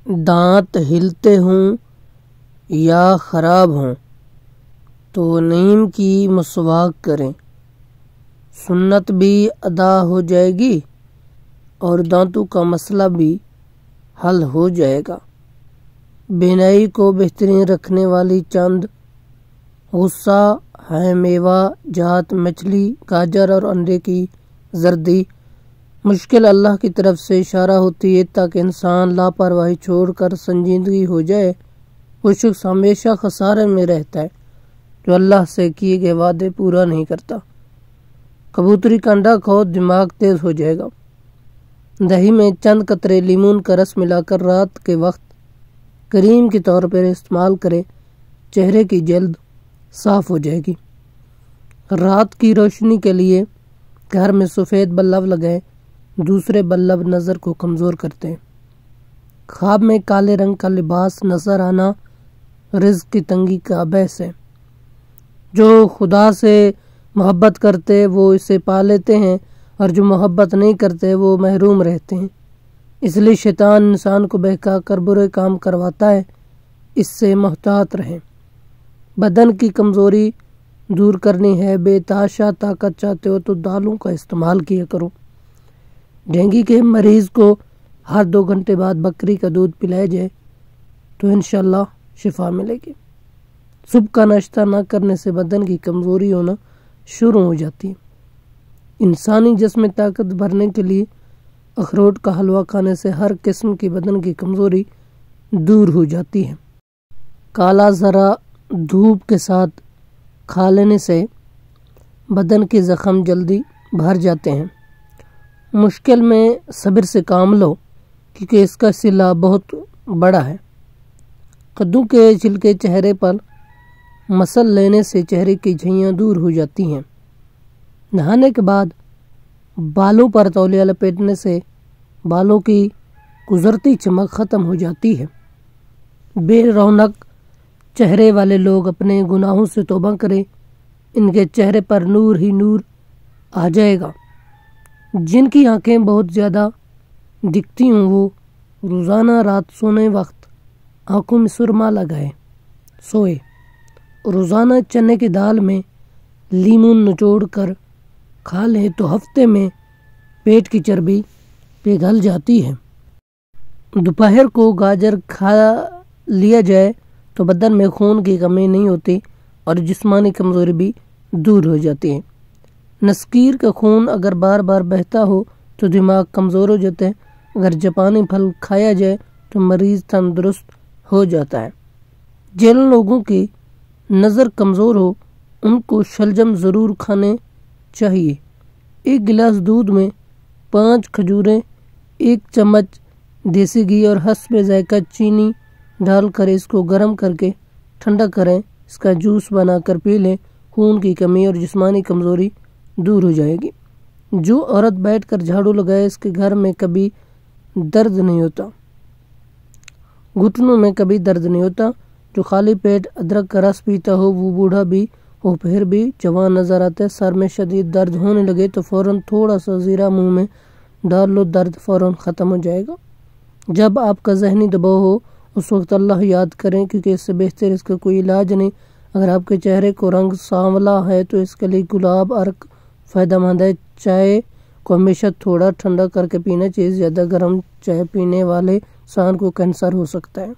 دانت ہلتے ہوں یا خراب ہوں تو نیم کی مسواک کریں، سنت بھی ادا ہو جائے گی اور دانتوں کا مسئلہ بھی حل ہو جائے گا۔ بینائی کو بہترین رکھنے والی چند غصہ ہے میوہ جات، مچھلی، گاجر اور انڈے کی زردی۔ مشکل اللہ کی طرف سے اشارہ ہوتی ہے تاکہ انسان لاپرواہی چھوڑ کر سنجیدگی ہو جائے۔ وہ شخص ہمیشہ خسارے میں رہتا ہے جو اللہ سے کیے گئے وعدے پورا نہیں کرتا۔ کبوتری کا انڈا کھاؤ، دماغ تیز ہو جائے گا۔ دہی میں چند قطرے لیمون کا رس ملا کر رات کے وقت کریم کے طور پر استعمال کریں، چہرے کی جلد صاف ہو جائے گی۔ رات کی روشنی کے لیے گھر میں سفید بلب لگائیں، دوسرے بلب نظر کو کمزور کرتے ہیں۔ خواب میں کالے رنگ کا لباس نظر آنا رزق کی تنگی کا باعث ہے۔ جو خدا سے محبت کرتے وہ اسے پا لیتے ہیں اور جو محبت نہیں کرتے وہ محروم رہتے ہیں۔ اس لیے شیطان انسان کو بہکا کر برے کام کرواتا ہے، اس سے محتاط رہیں۔ بدن کی کمزوری دور کرنی ہے، بے تحاشا طاقت چاہتے ہو تو دالوں کا استعمال کیا کرو۔ ڈینگی کے مریض کو ہر 2 گھنٹے بعد بکری کا دودھ پلایا جائے تو انشاءاللہ شفا ملے گی۔ صبح کا ناشتہ نہ کرنے سے بدن کی کمزوری ہونا شروع ہو جاتی ہے۔ انسانی جسم میں طاقت بھرنے کے لیے اخروٹ کا حلوہ کھانے سے ہر قسم کی بدن کی کمزوری دور ہو جاتی ہے۔ کالا ذرہ دھوپ کے ساتھ کھا لینے سے بدن کے زخم جلدی بھر جاتے ہیں۔ مشکل میں صبر سے کام لو کیونکہ اس کا صلہ بہت بڑا ہے۔ کدو کے چھلکے چہرے پر مسل لینے سے چہرے کی جھیاں دور ہو جاتی ہیں۔ نہانے کے بعد بالوں پر تولیہ لپیٹنے سے بالوں کی گزرتی چمک ختم ہو جاتی ہے۔ بے رونق چہرے والے لوگ اپنے گناہوں سے توبہ کریں، ان کے چہرے پر نور ہی نور آ جائے گا۔ جن کی آنکھیں بہت زیادہ دکھتی ہوں وہ روزانہ رات سونے وقت آنکھوں میں سرما لگائے سوئے۔ روزانہ چنے کی دال میں لیمون نچوڑ کر کھا لیں تو ہفتے میں پیٹ کی چربی پگھل جاتی ہے۔ دوپہر کو گاجر کھا لیا جائے تو بدن میں خون کی کمی نہیں ہوتی اور جسمانی کمزوری بھی دور ہو جاتی ہے۔ نسکیر کا خون اگر بار بار بہتا ہو تو دماغ کمزور ہو جاتا ہے۔ اگر جاپانی پھل کھایا جائے تو مریض تندرست ہو جاتا ہے۔ جن لوگوں کی نظر کمزور ہو ان کو شلجم ضرور کھانے چاہیے۔ 1 گلاس دودھ میں 5 کھجوریں، 1 چمچ دیسی گھی اور حسب ذائقہ چینی ڈال کر اس کو گرم کر کے ٹھنڈا کریں، اس کا جوس بنا کر پی لیں، خون کی کمی اور جسمانی کمزوری دور ہو جائے گی۔ جو عورت بیٹھ کر جھاڑو لگائے اس کے گھر میں کبھی درد نہیں ہوتا، گھٹنوں میں کبھی درد نہیں ہوتا۔ جو خالی پیٹ ادرک کا رس پیتا ہو وہ بوڑھا بھی ہو پھر بھی جوان نظر آتا ہے۔ سر میں شدید درد ہونے لگے تو فوراً تھوڑا سا زیرہ منہ میں ڈال لو، درد فوراً ختم ہو جائے گا۔ جب آپ کا ذہنی دباؤ ہو اس وقت اللہ یاد کریں کیونکہ اس سے بہتر اس کا کوئی علاج نہیں۔ اگر آپ کے چہرے کو رنگ سانولا ہے تو اس کے لیے گلاب ارک فائدہ مند ہے۔ چائے کو ہمیشہ تھوڑا ٹھنڈا کر کے پینا چاہیے، زیادہ گرم چائے پینے والے انسان کو کینسر ہو سکتا ہے۔